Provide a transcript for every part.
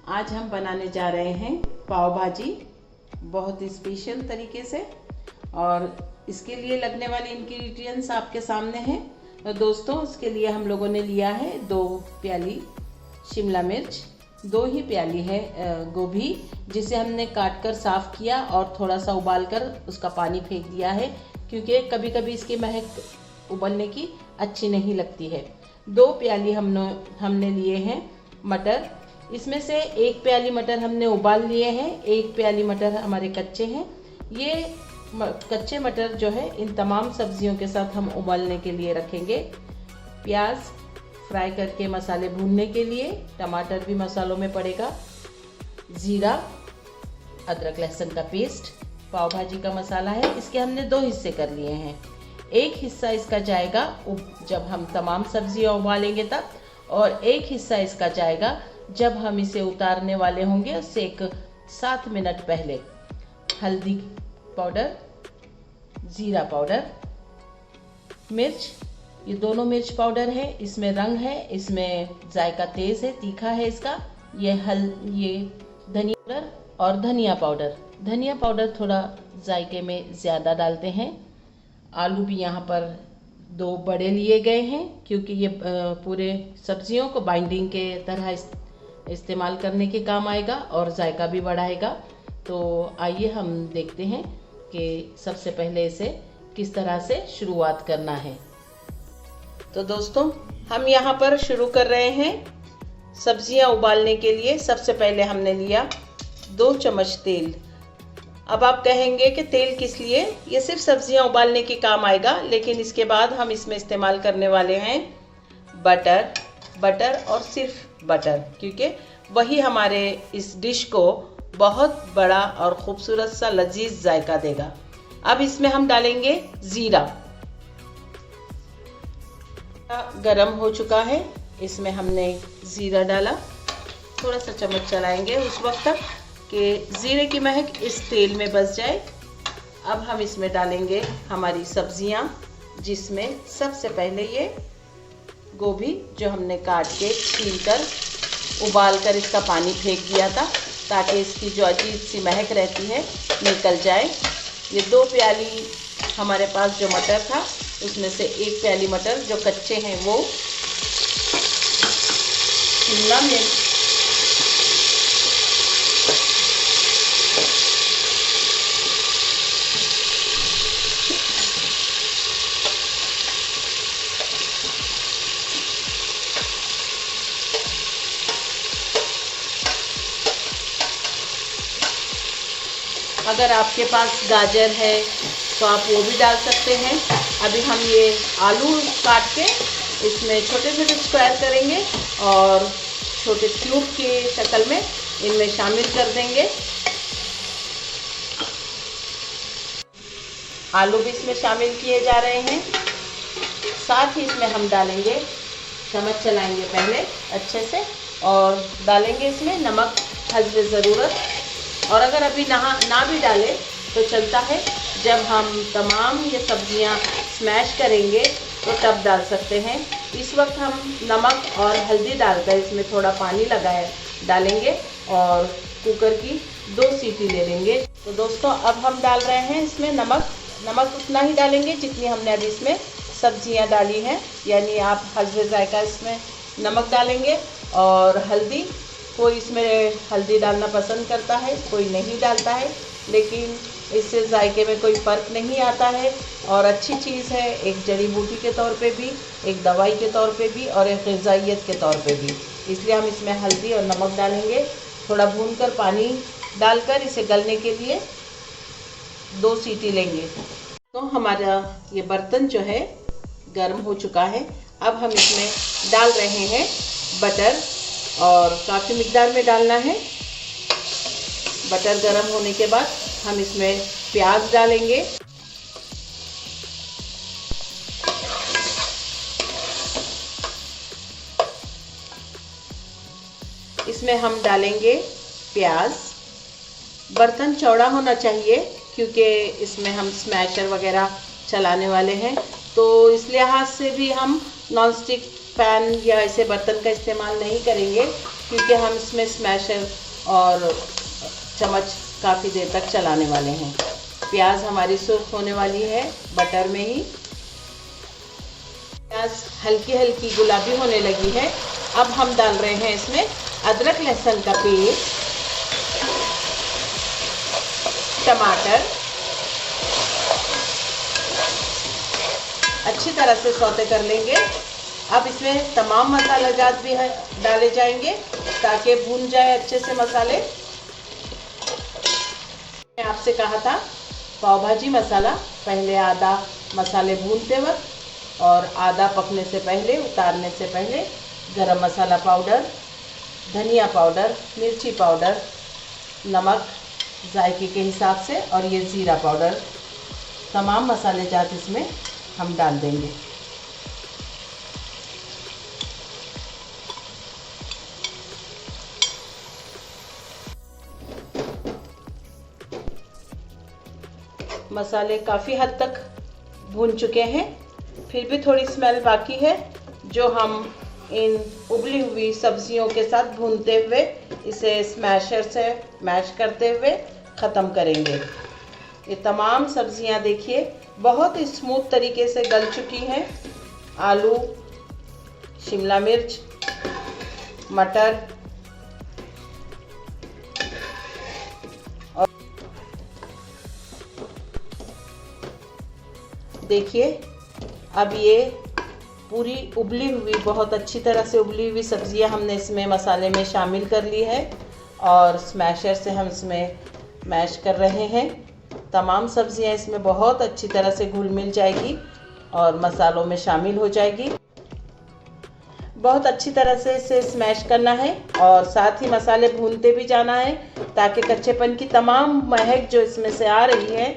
आज हम बनाने जा रहे हैं पाव भाजी बहुत ही स्पेशल तरीके से। और इसके लिए लगने वाले इंग्रेडिएंट्स आपके सामने हैं। तो दोस्तों, इसके लिए हम लोगों ने लिया है 2 प्याली शिमला मिर्च, 2 ही प्याली है गोभी, जिसे हमने काट कर साफ़ किया और थोड़ा सा उबाल कर उसका पानी फेंक दिया है, क्योंकि कभी कभी इसकी महक उबलने की अच्छी नहीं लगती है। 2 प्याली हमने लिए हैं मटर। इसमें से 1 प्याली मटर हमने उबाल लिए हैं, 1 प्याली मटर हमारे कच्चे हैं। ये कच्चे मटर जो है इन तमाम सब्जियों के साथ हम उबालने के लिए रखेंगे। प्याज फ्राई करके मसाले भूनने के लिए, टमाटर भी मसालों में पड़ेगा, ज़ीरा, अदरक लहसुन का पेस्ट, पाव भाजी का मसाला है। इसके हमने 2 हिस्से कर लिए हैं। एक हिस्सा इसका जाएगा जब हम तमाम सब्जियां उबालेंगे तब, और एक हिस्सा इसका जाएगा जब हम इसे उतारने वाले होंगे उससे 7 मिनट पहले। हल्दी पाउडर, ज़ीरा पाउडर, मिर्च, ये दोनों मिर्च पाउडर है। इसमें रंग है, इसमें जायका तेज़ है, तीखा है इसका। ये धनिया पाउडर और धनिया पाउडर। धनिया पाउडर थोड़ा जायके में ज़्यादा डालते हैं। आलू भी यहाँ पर 2 बड़े लिए गए हैं, क्योंकि ये पूरे सब्जियों को बाइंडिंग के तरह इस्तेमाल करने के काम आएगा और जायका भी बढ़ाएगा। तो आइए हम देखते हैं कि सबसे पहले इसे किस तरह से शुरुआत करना है। तो दोस्तों, हम यहाँ पर शुरू कर रहे हैं सब्जियाँ उबालने के लिए। सबसे पहले हमने लिया 2 चम्मच तेल। अब आप कहेंगे कि तेल किस लिए? ये सिर्फ सब्जियां उबालने के काम आएगा, लेकिन इसके बाद हम इसमें इस्तेमाल करने वाले हैं बटर और सिर्फ बटर, क्योंकि वही हमारे इस डिश को बहुत बड़ा और ख़ूबसूरत सा लजीज जायका देगा। अब इसमें हम डालेंगे ज़ीरा। गरम हो चुका है, इसमें हमने ज़ीरा डाला। थोड़ा सा चम्मच चलाएंगे उस वक्त तक कि ज़ीरे की महक इस तेल में बस जाए। अब हम इसमें डालेंगे हमारी सब्जियां, जिसमें सबसे पहले ये गोभी जो हमने काट के छील कर उबाल कर इसका पानी फेंक दिया था, ताकि इसकी जो अजीब सी महक रहती है निकल जाए। ये 2 प्याली हमारे पास जो मटर था, उसमें से 1 प्याली मटर जो कच्चे हैं वो, शिमला मिर्च, अगर आपके पास गाजर है तो आप वो भी डाल सकते हैं। अभी हम ये आलू काट के इसमें छोटे छोटे स्क्वायर करेंगे और छोटे क्यूब के शक्ल में इनमें शामिल कर देंगे। आलू भी इसमें शामिल किए जा रहे हैं। साथ ही इसमें हम डालेंगे, चम्मच चलाएंगे पहले अच्छे से, और डालेंगे इसमें नमक हस्बे ज़रूरत। और अगर अभी ना भी डालें तो चलता है, जब हम तमाम ये सब्जियां स्मैश करेंगे तो तब डाल सकते हैं। इस वक्त हम नमक और हल्दी डालकर इसमें थोड़ा पानी डालेंगे और कुकर की 2 सीटी ले लेंगे। तो दोस्तों, अब हम डाल रहे हैं इसमें नमक उतना ही डालेंगे जितनी हमने अभी इसमें सब्जियां डाली हैं, यानी आप हस्बे जायका इसमें नमक डालेंगे। और हल्दी, कोई इसमें हल्दी डालना पसंद करता है, कोई नहीं डालता है, लेकिन इससे जायके में कोई फ़र्क नहीं आता है और अच्छी चीज़ है, एक जड़ी बूटी के तौर पे भी, एक दवाई के तौर पे भी और एक ग़िज़ाइयत के तौर पे भी। इसलिए हम इसमें हल्दी और नमक डालेंगे। थोड़ा भूनकर पानी डालकर इसे गलने के लिए 2 सीटी लेंगे। तो हमारा ये बर्तन जो है गर्म हो चुका है। अब हम इसमें डाल रहे हैं बटर, और काफ़ी मिकदार में डालना है। बटर गर्म होने के बाद हम इसमें प्याज डालेंगे। इसमें हम डालेंगे प्याज। बर्तन चौड़ा होना चाहिए, क्योंकि इसमें हम स्मैशर वगैरह चलाने वाले हैं, तो इस लिहाज से भी हम नॉन स्टिक पैन या ऐसे बर्तन का इस्तेमाल नहीं करेंगे। क्योंकि हम इसमें स्मैशर और चम्मच काफ़ी देर तक चलाने वाले हैं। प्याज हमारी सुर्ख होने वाली है बटर में ही। प्याज हल्की हल्की गुलाबी होने लगी है। अब हम डाल रहे हैं इसमें अदरक लहसुन का पेस्ट, टमाटर, अच्छी तरह से सौते कर लेंगे। अब इसमें तमाम मसाला जात भी डाले जाएंगे ताकि भून जाए अच्छे से मसाले। मैं आपसे कहा था पाव भाजी मसाला पहले आधा मसाले भूनते वक्त और आधा पकने से पहले, उतारने से पहले गरम मसाला पाउडर, धनिया पाउडर, मिर्ची पाउडर, नमक जायके के हिसाब से और ये ज़ीरा पाउडर, तमाम मसाले जात इसमें हम डाल देंगे। मसाले काफ़ी हद तक भून चुके हैं, फिर भी थोड़ी स्मेल बाकी है जो हम इन उबली हुई सब्जियों के साथ भूनते हुए इसे स्मैशर से मैश करते हुए ख़त्म करेंगे। ये तमाम सब्जियां देखिए बहुत ही स्मूथ तरीके से गल चुकी हैं। आलू, शिमला मिर्च, मटर और देखिए अब ये पूरी उबली हुई, बहुत अच्छी तरह से उबली हुई सब्जियां हमने इसमें मसाले में शामिल कर ली है और स्मैशर से हम इसमें मैश कर रहे हैं। तमाम सब्जियां इसमें बहुत अच्छी तरह से घुल मिल जाएगी और मसालों में शामिल हो जाएगी। बहुत अच्छी तरह से इसे स्मैश करना है और साथ ही मसाले भूनते भी जाना है ताकि कच्चेपन की तमाम महक जो इसमें से आ रही है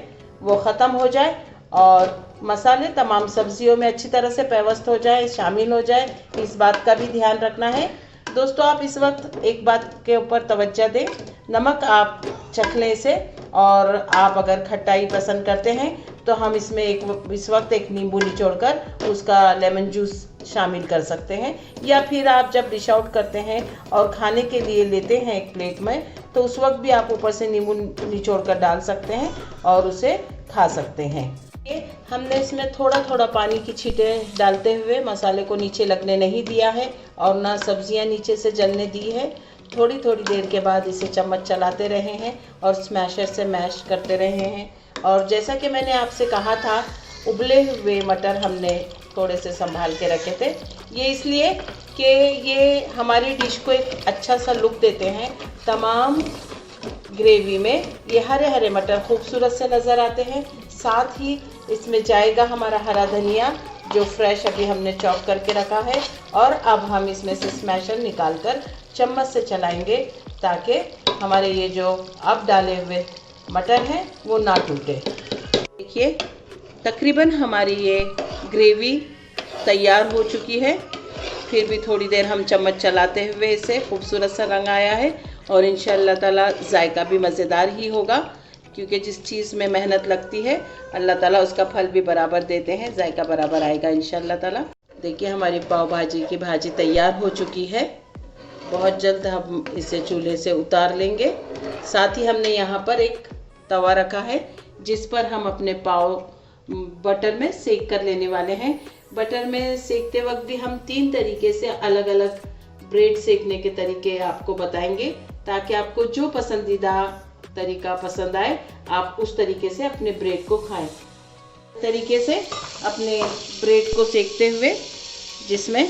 वो ख़त्म हो जाए और मसाले तमाम सब्जियों में अच्छी तरह से पेवस्त हो जाए, शामिल हो जाए। इस बात का भी ध्यान रखना है। दोस्तों आप इस वक्त एक बात के ऊपर तवज्जो दें, नमक आप चख लें इसे, और आप अगर खट्टाई पसंद करते हैं तो हम इसमें इस वक्त एक नींबू निचोड़कर उसका लेमन जूस शामिल कर सकते हैं, या फिर आप जब डिश आउट करते हैं और खाने के लिए लेते हैं एक प्लेट में तो उस वक्त भी आप ऊपर से नींबू निचोड़कर डाल सकते हैं और उसे खा सकते हैं। हमने इसमें थोड़ा थोड़ा पानी की छींटें डालते हुए मसाले को नीचे लगने नहीं दिया है और ना सब्जियां नीचे से जलने दी है। थोड़ी थोड़ी देर के बाद इसे चम्मच चलाते रहे हैं और स्मैशर से मैश करते रहे हैं। और जैसा कि मैंने आपसे कहा था, उबले हुए मटर हमने थोड़े से संभाल के रखे थे, ये इसलिए कि ये हमारी डिश को एक अच्छा सा लुक देते हैं। तमाम ग्रेवी में ये हरे हरे मटर खूबसूरत से नज़र आते हैं। साथ ही इसमें जाएगा हमारा हरा धनिया जो फ्रेश अभी हमने चॉप करके रखा है, और अब हम इसमें से स्मैशर निकालकर चम्मच से चलाएंगे ताकि हमारे ये जो अब डाले हुए मटर हैं वो ना टूटे। देखिए तकरीबन हमारी ये ग्रेवी तैयार हो चुकी है। फिर भी थोड़ी देर हम चम्मच चलाते हुए इसे खूबसूरत सा रंग आया है और इंशाअल्लाह ताला जायका भी मज़ेदार ही होगा, क्योंकि जिस चीज़ में मेहनत लगती है अल्लाह ताला उसका फल भी बराबर देते हैं, जायका बराबर आएगा इंशाअल्लाह ताला। देखिए हमारी पाव भाजी की भाजी तैयार हो चुकी है। बहुत जल्द हम इसे चूल्हे से उतार लेंगे। साथ ही हमने यहाँ पर एक तवा रखा है जिस पर हम अपने पाव बटर में सेक कर लेने वाले हैं। बटर में सेकते वक्त भी हम 3 तरीके से अलग अलग ब्रेड सेकने के तरीके आपको बताएंगे ताकि आपको जो पसंदीदा तरीका पसंद आए आप उस तरीके से अपने ब्रेड को खाएं। तरीके से अपने ब्रेड को सेकते हुए जिसमें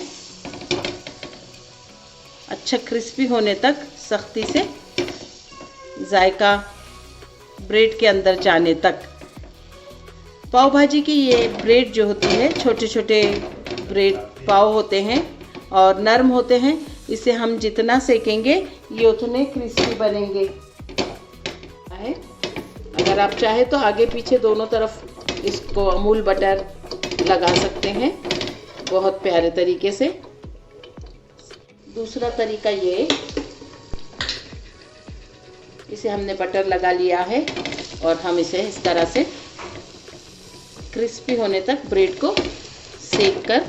अच्छा क्रिस्पी होने तक सख्ती से जायका ब्रेड के अंदर जाने तक। पाव भाजी की ये ब्रेड जो होती है, छोटे छोटे ब्रेड पाव होते हैं और नरम होते हैं। इसे हम जितना सेकेंगे ये उतने क्रिस्पी बनेंगे। अगर आप चाहे तो आगे पीछे दोनों तरफ इसको अमूल बटर लगा सकते हैं बहुत प्यारे तरीके से। दूसरा तरीका ये, इसे हमने बटर लगा लिया है और हम इसे इस तरह से क्रिस्पी होने तक ब्रेड को सेक कर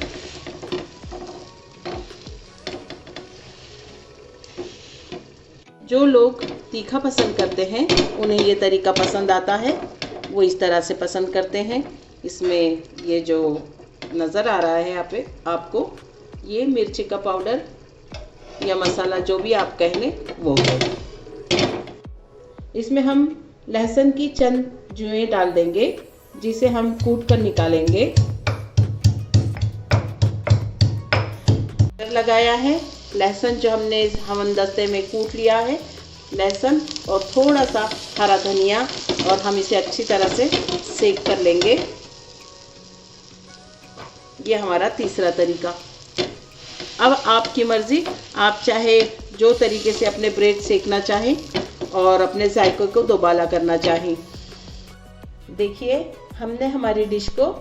जो लोग तीखा पसंद करते हैं उन्हें ये तरीका पसंद आता है, वो इस तरह से पसंद करते हैं। इसमें ये जो नज़र आ रहा है यहाँ पे आपको, ये मिर्ची का पाउडर या मसाला जो भी आप कह लें वो है। इसमें हम लहसुन की चंद जुएं डाल देंगे जिसे हम कूट कर निकालेंगे। लगाया है लहसुन जो हमने हमदस्ते में कूट लिया है, लहसुन और थोड़ा सा हरा धनिया, और हम इसे अच्छी तरह से सेक कर लेंगे। ये हमारा तीसरा तरीका। अब आपकी मर्ज़ी, आप चाहे जो तरीके से अपने ब्रेड सेकना चाहें और अपने जायके को दोबाला करना चाहें। देखिए हमने हमारी डिश को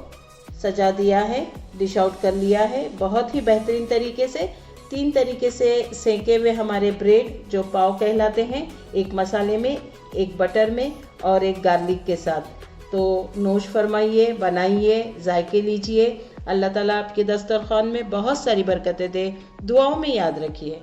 सजा दिया है, डिश आउट कर लिया है बहुत ही बेहतरीन तरीके से। 3 तरीके से सेके हुए हमारे ब्रेड जो पाव कहलाते हैं, एक मसाले में, एक बटर में और एक गार्लिक के साथ। तो नोश फरमाइए, बनाइए, जायके लीजिए। अल्लाह ताला आपके दस्तरखान में बहुत सारी बरकतें दे। दुआओं में याद रखिए।